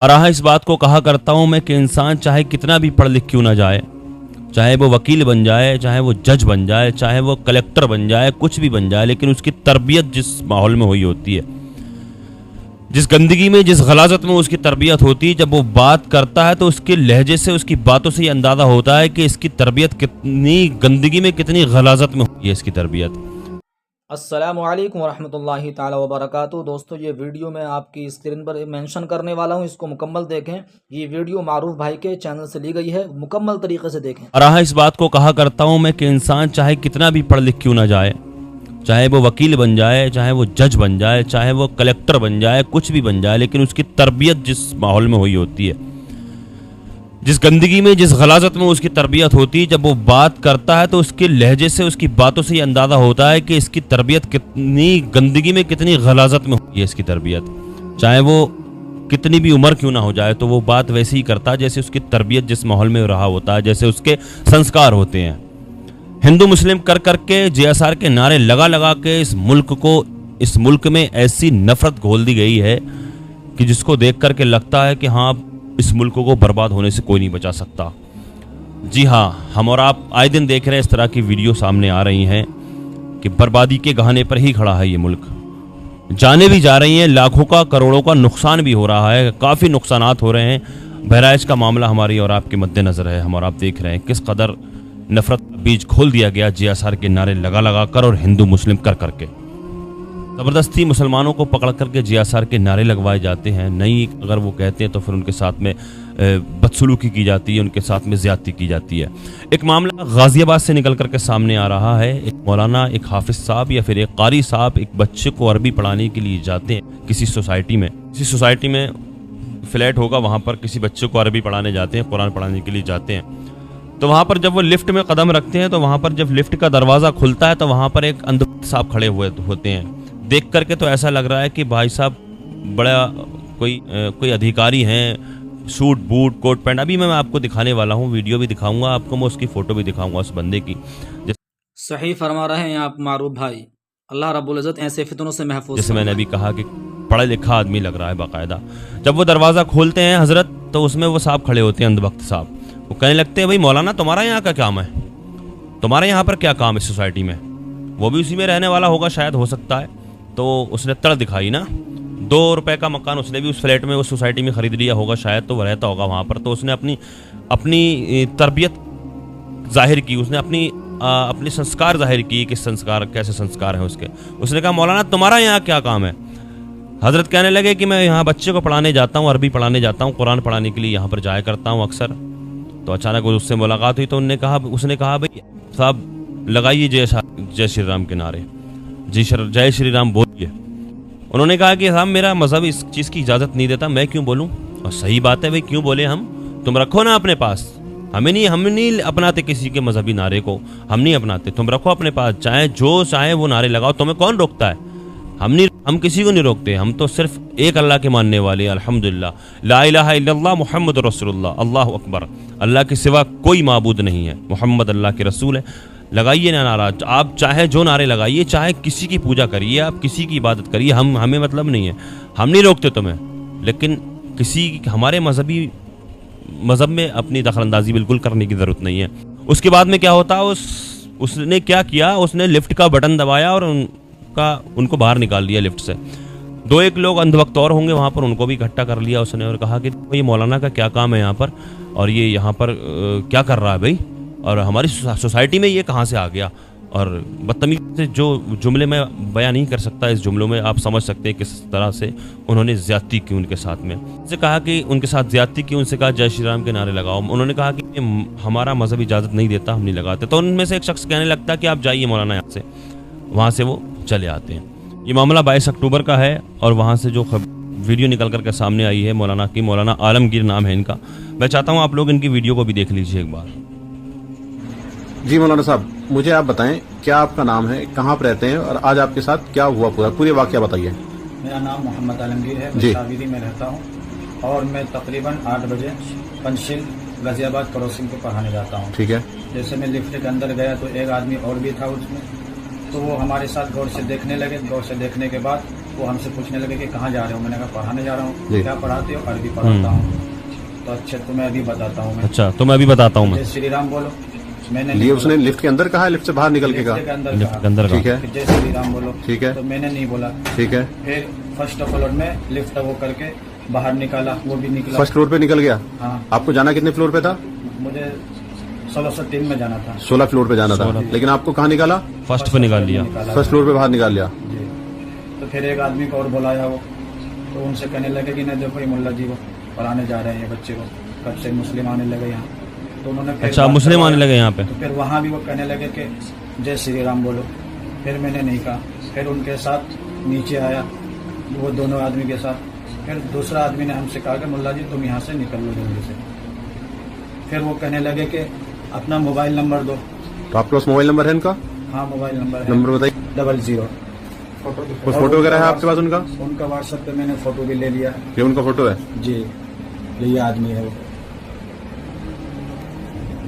और इस बात को कहा करता हूँ मैं कि इंसान चाहे कितना भी पढ़ लिख क्यों ना जाए, चाहे वो वकील बन जाए, चाहे वो जज बन जाए, चाहे वो कलेक्टर बन जाए, कुछ भी बन जाए, लेकिन उसकी तरबियत जिस माहौल में हुई होती है, जिस गंदगी में, जिस गलाजत में उसकी तरबियत होती है, जब वो बात करता है तो उसके लहजे से, उसकी बातों से ये अंदाज़ा होता है कि इसकी तरबियत कितनी गंदगी में, कितनी गलाजत में हुई है इसकी तरबियत। अस्सलामु अलैकुम वरहमतुल्लाहि ताला वबरकातुहू। दोस्तों, ये वीडियो मैं आपकी स्क्रीन पर मेंशन करने वाला हूँ, इसको मुकम्मल देखें। ये वीडियो मारूफ भाई के चैनल से ली गई है, मुकम्मल तरीके से देखें। और इस बात को कहा करता हूँ मैं कि इंसान चाहे कितना भी पढ़ लिख क्यों ना जाए, चाहे वो वकील बन जाए, चाहे वो जज बन जाए, चाहे वो कलेक्टर बन जाए, कुछ भी बन जाए, लेकिन उसकी तरबियत जिस माहौल में हुई होती है, जिस गंदगी में, जिस गलाजत में उसकी तरबियत होती है, जब वो बात करता है तो उसके लहजे से, उसकी बातों से ये अंदाज़ा होता है कि इसकी तरबियत कितनी गंदगी में, कितनी गलाजत में हुई है इसकी तरबियत। चाहे वो कितनी भी उम्र क्यों ना हो जाए, तो वो बात वैसे ही करता है जैसे उसकी तरबियत जिस माहौल में रहा होता है, जैसे उसके संस्कार होते हैं। हिंदू मुस्लिम कर करके, JSR के नारे लगा लगा के इस मुल्क में ऐसी नफरत घोल दी गई है कि जिसको देख करके लगता है कि हाँ, इस मुल्क को बर्बाद होने से कोई नहीं बचा सकता। जी हाँ, हम और आप आए दिन देख रहे हैं इस तरह की वीडियो सामने आ रही हैं कि बर्बादी के गहने पर ही खड़ा है ये मुल्क। जाने भी जा रही हैं, लाखों का, करोड़ों का नुकसान भी हो रहा है, काफ़ी नुकसानात हो रहे हैं। बहराइच का मामला हमारी और आपके मद्देनज़र है। हम और आप देख रहे हैं किस कदर नफरत का बीज खोल दिया गया JSR के नारे लगा लगा कर और हिंदू मुस्लिम कर करके। ज़बरदस्ती मुसलमानों को पकड़ करके JSR के नारे लगवाए जाते हैं। नहीं अगर वो कहते हैं तो फिर उनके साथ में बदसलूकी की जाती है, उनके साथ में ज़्यादती की जाती है। एक मामला गाज़ियाबाद से निकल करके सामने आ रहा है। एक मौलाना, एक हाफिज़ साहब या फिर एक कारी साहब एक बच्चे को अरबी पढ़ाने के लिए जाते हैं किसी सोसाइटी में फ्लैट होगा, वहाँ पर किसी बच्चे को अरबी पढ़ाने जाते हैं, कुरान पढ़ाने के लिए जाते हैं। तो वहाँ पर जब वो लिफ्ट में कदम रखते हैं तो वहाँ पर जब लिफ्ट का दरवाज़ा खुलता है तो वहाँ पर एक अंधभक्त साहब खड़े हुए होते हैं। देख करके तो ऐसा लग रहा है कि भाई साहब बड़ा कोई अधिकारी हैं, सूट बूट कोट पैंट। अभी मैं आपको दिखाने वाला हूँ, वीडियो भी दिखाऊंगा आपको, मैं उसकी फ़ोटो भी दिखाऊंगा उस बंदे की। सही फरमा रहे हैं आप मारूफ भाई, अल्लाह रब्बुल इज़्ज़त ऐसे फितनों से महफूज। जैसे मैंने अभी कहा कि पढ़ा लिखा आदमी लग रहा है बाकायदा। जब वो दरवाज़ा खोलते हैं हज़रत, तो उसमें वो साहब खड़े होते हैं, अंधभक्त साहब। वो कहने लगते हैं, भाई मौलाना तुम्हारा यहाँ का काम है, तुम्हारे यहाँ पर क्या काम है सोसाइटी में? वो भी उसी में रहने वाला होगा शायद, हो सकता है। तो उसने तड़ दिखाई ना, 2 रुपए का मकान उसने भी उस फ्लैट में, उस सोसाइटी में ख़रीद लिया होगा शायद, तो वह रहता होगा वहाँ पर। तो उसने अपनी तरबियत जाहिर की, उसने अपनी संस्कार जाहिर की कि संस्कार कैसे संस्कार हैं उसके। उसने कहा, मौलाना तुम्हारा यहाँ क्या काम है? हज़रत कहने लगे कि मैं यहाँ बच्चे को पढ़ाने जाता हूँ, अरबी पढ़ाने जाता हूँ, कुरान पढ़ाने के लिए यहाँ पर जाया करता हूँ अक्सर। तो अचानक उससे मुलाकात हुई तो उसने कहा भाई साहब लगाइए जय श्री राम के नारे, जय श्री राम बोलिए। उन्होंने कहा कि साहब मेरा मज़हब इस चीज़ की इजाज़त नहीं देता, मैं क्यों बोलूँ? और सही बात है भाई, क्यों बोले हम? तुम रखो ना अपने पास, हम नहीं अपनाते किसी के मजहबी नारे को, हम नहीं अपनाते, तुम रखो अपने पास, चाहे वो नारे लगाओ, तुम्हें कौन रोकता है? हम किसी को नहीं रोकते। हम तो सिर्फ एक अल्लाह के मानने वाले, अल्हम्दुलिल्लाह, ला इलाहा इल्लल्लाह मुहम्मद रसूलुल्लाह, अल्लाह अकबर, अल्लाह के सिवा कोई माबूद नहीं है, मोहम्मद अल्लाह के रसूल है। लगाइए ना नारा, आप चाहे जो नारे लगाइए, चाहे किसी की पूजा करिए, आप किसी की इबादत करिए, हमें मतलब नहीं है, हम नहीं रोकते तुम्हें। लेकिन हमारे मज़हब में अपनी दखलंदाजी बिल्कुल करने की ज़रूरत नहीं है। उसके बाद में क्या होता, उसने क्या किया, उसने लिफ्ट का बटन दबाया और उनको बाहर निकाल दिया लिफ्ट से। 2-1 लोग अंधभक्त और होंगे वहाँ पर, उनको भी इकट्ठा कर लिया उसने और कहा कि ये मौलाना का क्या काम है यहाँ पर, और ये यहाँ पर क्या कर रहा है भाई, और हमारी सोसाइटी में ये कहाँ से आ गया। और बदतमीज़ी से जो जुमले में बयान नहीं कर सकता, इस जुमलों में आप समझ सकते हैं किस तरह से उन्होंने ज़्यादती की उनके साथ में। उनसे कहा कि उनके साथ ज़्यादती की, उनसे कहा जय श्री राम के नारे लगाओ। उन्होंने कहा कि हमारा मज़हब इजाज़त नहीं देता, हम नहीं लगाते। तो उनमें से एक शख्स कहने लगता है कि आप जाइए मौलाना यहाँ से, वहाँ से वो चले आते हैं। ये मामला 22 अक्टूबर का है और वहाँ से जो वीडियो निकल कर के सामने आई है मौलाना की, मौलाना आलमगीर नाम है इनका। मैं चाहता हूँ आप लोग इनकी वीडियो को भी देख लीजिए एक बार। जी मौलाना साहब, मुझे आप बताएं क्या आपका नाम है, कहाँ पर रहते हैं और आज आपके साथ क्या हुआ, पूरी वाक़या बताइए। मेरा नाम मोहम्मद आलमगीर है, मैं शाहवीरी में रहता हूँ और मैं तकरीबन 8 बजे पंचशील गाजियाबाद क्रॉसिंग को पढ़ाने जाता हूँ। ठीक है। जैसे मैं लिफ्ट के अंदर गया तो एक आदमी और भी था उसमें, तो वो हमारे साथ गौर से देखने लगे। गौर से देखने के बाद वो हमसे पूछने लगे कि कहाँ जा रहे हो। मैंने कहा पढ़ाने जा रहा जी। हूँ। क्या पढ़ाते हो? अरबी पढ़ाता हूँ। तो अच्छा तुम्हें अभी बताता हूँ मैं। अच्छा तो मैं अभी बताता हूँ मैं। जय श्री राम बोलो। मैंने ये नहीं उसने लिफ्ट के अंदर कहा है, लिफ्ट से बाहर निकल के लिफ्ट के कहा? अंदर लिफ्ट कहा के अंदर का। ठीक है, कि जय श्री राम बोलो। ठीक है, तो मैंने नहीं बोला। ठीक है। फिर फर्स्ट फ्लोर में लिफ्ट वो करके बाहर निकाला, वो भी निकला। फर्स्ट फ्लोर पे निकल गया? हाँ, आपको जाना कितने फ्लोर पे था? मुझे 1603 में जाना था। 16 फ्लोर पे जाना था, लेकिन आपको कहाँ निकाला? फर्स्ट पे निकाल लिया। फर्स्ट फ्लोर पे बाहर निकाल लिया। जी। तो फिर एक आदमी को और बुलाया वो, तो उनसे कहने लगे कि नहीं देखो ये मुल्ला जी को पढ़ाने जा रहे हैं, ये बच्चे को कब से मुस्लिम आने लगे यहाँ। तो उन्होंने फिर अच्छा बात मुस्लिम करवाई। आने लगे यहाँ पे? तो फिर वहाँ भी वो कहने लगे कि जय श्री राम बोलो। फिर मैंने नहीं कहा। फिर उनके साथ नीचे आया वो दोनों आदमी के साथ। फिर दूसरा आदमी ने हमसे कहा कि मुल्ला जी तुम यहाँ से निकल लो जल्दी से। फिर वो कहने लगे कि अपना मोबाइल नंबर दो। तो आपके पास मोबाइल नंबर है इनका? हाँ मोबाइल नंबर है, नंबर बताइए। 00। कुछ फोटो वगैरह है आपके पास उनका? उनका व्हाट्सएप पे मैंने फोटो भी ले लिया। ये उनका फोटो है? जी, ये आदमी है वो।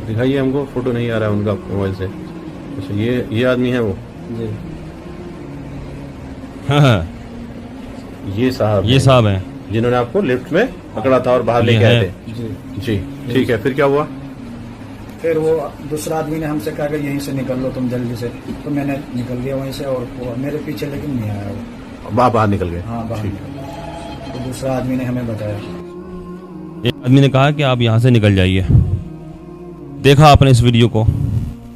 दिखाइए हमको, फोटो नहीं आ रहा है उनका मोबाइल से। अच्छा ये आदमी है वो? जी, हाँ, ये साहब ये साहब हैं। जिन्होंने आपको लिफ्ट में पकड़ा था और बाहर ये लेके आए है। थे? जी। जी ठीक है, फिर क्या हुआ? फिर वो दूसरा आदमी ने हमसे कहा कि यहीं से निकल लो तुम जल्दी से। तो मैंने निकल गया वहीं से, और वो मेरे पीछे लेकिन नहीं आया वो। बाहर निकल गए? हाँ बाहर ठीक। निकल। तो दूसरा आदमी ने हमें बताया। एक आदमी ने कहा कि आप यहाँ से निकल जाइए। देखा आपने इस वीडियो को,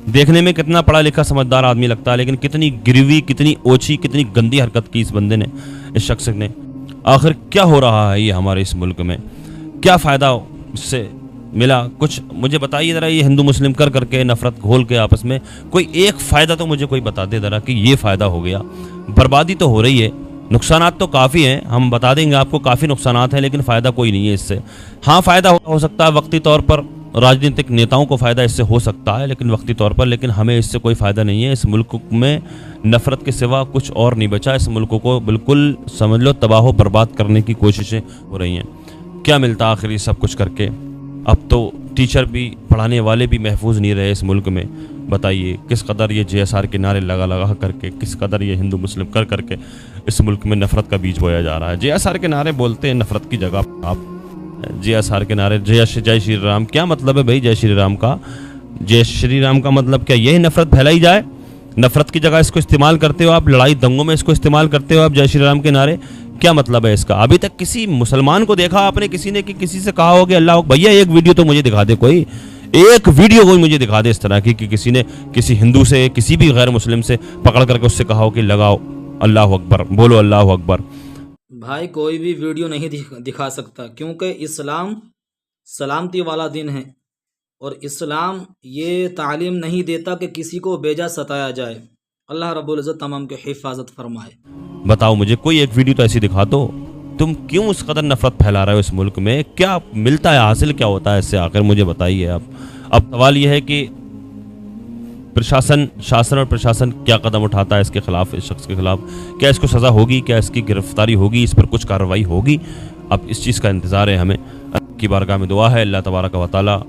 देखने में कितना पढ़ा लिखा समझदार आदमी लगता है, लेकिन कितनी गिरवी, कितनी ओछी, कितनी गंदी हरकत की इस बंदे ने, इस शख्स ने। आखिर क्या हो रहा है ये हमारे इस मुल्क में? क्या फ़ायदा इससे मिला? कुछ मुझे बताइए ज़रा। ये हिंदू मुस्लिम कर करके नफ़रत घोल के आपस में कोई एक फ़ायदा तो मुझे कोई बता दे ज़रा कि ये फ़ायदा हो गया। बर्बादी तो हो रही है, नुकसानात तो काफ़ी हैं, हम बता देंगे आपको, काफ़ी नुकसानात हैं, लेकिन फ़ायदा कोई नहीं है इससे। हाँ फ़ायदा हो सकता है वक्ती तौर पर, राजनीतिक नेताओं को फ़ायदा इससे हो सकता है, लेकिन वक्ती तौर पर, लेकिन हमें इससे कोई फ़ायदा नहीं है। इस मुल्क में नफ़रत के सिवा कुछ और नहीं बचा। इस मुल्क को बिल्कुल समझ लो तबाह बर्बाद करने की कोशिशें हो रही हैं। क्या मिलता आखिर ये सब कुछ करके? अब तो टीचर भी, पढ़ाने वाले भी महफूज नहीं रहे इस मुल्क में। बताइए किस कदर ये JSR के नारे लगा लगा करके, किस कदर ये हिंदू मुस्लिम कर करके इस मुल्क में नफ़रत का बीज बोया जा रहा है। JSR के नारे बोलते हैं नफ़रत की जगह आप। JSR के नारे, जय श्री राम, क्या मतलब है भाई जय श्री राम का? जय श्री राम का मतलब क्या यही नफ़रत फैलाई जाए? नफ़रत की जगह इसको इस्तेमाल करते हो आप, लड़ाई दंगों में इसको इस्तेमाल करते हो आप, जय श्री राम के नारे। क्या मतलब है इसका? अभी तक किसी मुसलमान को देखा आपने किसी ने कि किसी से कहा हो कि अल्लाह भैया एक वीडियो तो मुझे दिखा दे, कोई एक वीडियो कोई मुझे दिखा दे इस तरह की कि किसी ने किसी हिंदू से, किसी भी गैर मुस्लिम से पकड़ करके उससे कहा हो कि लगाओ अल्लाह अकबर, बोलो अल्लाह अकबर। भाई कोई भी वीडियो नहीं दिखा सकता, क्योंकि इस्लाम सलामती वाला दिन है, और इस्लाम ये तालीम नहीं देता कि किसी को बेजा सताया जाए। अल्लाह रब्बुल इज़्ज़त तमाम की हिफाजत फरमाए। बताओ मुझे कोई एक वीडियो तो ऐसी दिखा दो। तुम क्यों उस कदर नफरत फैला रहे हो इस मुल्क में? क्या मिलता है, हासिल क्या होता है इससे? आखिर मुझे बताइए आप। अब सवाल यह है कि शासन और प्रशासन क्या कदम उठाता है इसके खिलाफ, इस शख्स के खिलाफ? क्या इसको सज़ा होगी? क्या इसकी गिरफ्तारी होगी? इस पर कुछ कार्रवाई होगी? अब इस चीज़ का इंतज़ार है हमें। की बारगाह में दुआ है अल्लाह तबारक व तआला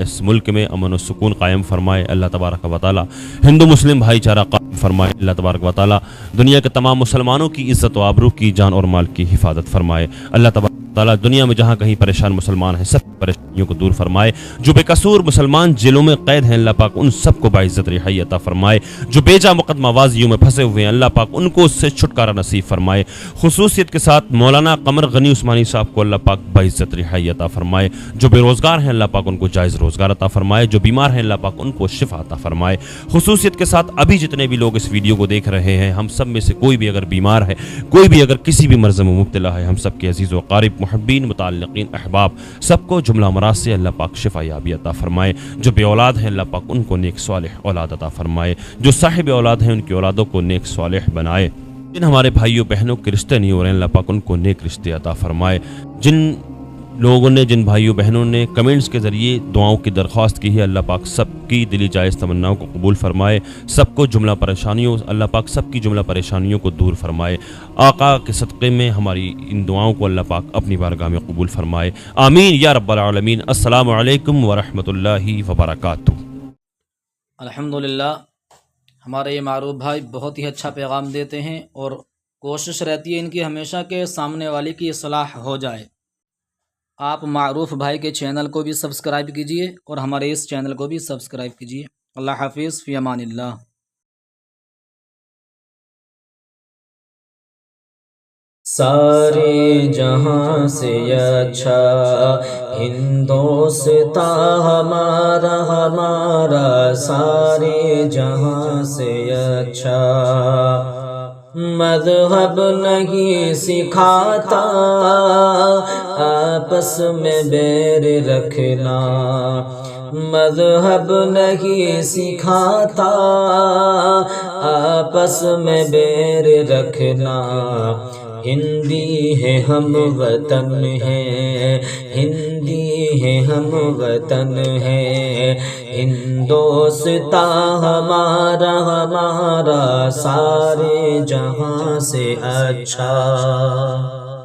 इस मुल्क में अमन और सुकून कायम फरमाए। अल्लाह तबारक व तआला हिंदू मुस्लिम भाईचारा कायम फरमाए। अल्लाह तबारक व तआला दुनिया के तमाम मुसलमानों की इज़्ज़त व आबरू की, जान और माल की हिफाजत फरमाए। अल्लाह तबारक व तआला दुनिया में जहाँ कहीं परेशान मुसलमान हैं सब परेशानियों को दूर फरमाए। जो बेकसूर मुसलमान जेलों में कैद हैं अल्लाह पाक उन सबको बाइज़्ज़त रिहाई अता फरमाए। जो बेजा मुकदमाबाजियों में फंसे हुए हैं अल्लाह पाक उनको उससे छुटकारा नसीब फरमाए। खुसूसियत के साथ मौलाना कमर गनी उस्मानी साहब को अल्लाह पाक बाइज़्ज़त रिहाई अता फरमाए। जो बेरोज़गार हैं अल्लाह पाक उनको जायज़ रोज़गार अता फरमाए। जो बीमार हैं अल्लाह पाक उनको शिफा अता फरमाए। खुसूसियत के साथ अभी जितने भी लोग इस वीडियो को देख रहे हैं, हम सब में से कोई भी अगर बीमार है, कोई भी अगर किसी भी मर्ज़ में मुब्तला है, हम सब के अजीज़ व क़ारिब मुहब्बीन मुताल्लिक़ीन अहबाब सबको जुमला मराज से अल्लाह पाक शिफा याबी अता फरमाए। जो बे औलाद हैं अल्लाह पाक उनको नेक सालिह औलाद अता फरमाए। जो साहिब औलाद हैं उनकी औलादों को नेक सालिह बनाए। जिन हमारे भाइयों बहनों के रिश्ते नहीं हो रहे हैं अल्लाह पाक उनको नेक रिश्ते अता फरमाए। जिन लोगों ने, जिन भाइयों बहनों ने कमेंट्स के ज़रिए दुआओं की दरख्वास्त की है अल्लाह पाक सबकी दिली जायज़ तमन्नाओं को कबूल फरमाए। सबको जुमला परेशानियों, अल्लाह पाक सबकी जुमला परेशानियों को दूर फरमाए। आका के सदक़े में हमारी इन दुआओं को अल्लाह पाक अपनी बारगाह में कबूल फरमाए। आमीन या रब्बल आलमीन। अस्सलामु अलैकुम व रहमतुल्लाहि व बरकातुहू। अल्हम्दुलिल्लाह, हमारे ये मारूफ भाई बहुत ही अच्छा पैगाम देते हैं और कोशिश रहती है इनकी हमेशा के सामने वाले की इस्लाह हो जाए। आप मारूफ भाई के चैनल को भी सब्सक्राइब कीजिए और हमारे इस चैनल को भी सब्सक्राइब कीजिए। अल्लाह हाफिज़, फ़ी अमानिल्लाह। सारे जहां से अच्छा हिंदोस्तां हमारा हमारा, सारे जहां से अच्छा मज़हब नहीं सिखाता आपस में बैर रखना, मज़हब नहीं सिखाता आपस में बैर रखना। हिंदी है हम वतन है, हिंदी है हम वतन है, हिंदोस्तां हमारा हमारा, सारे जहां से अच्छा।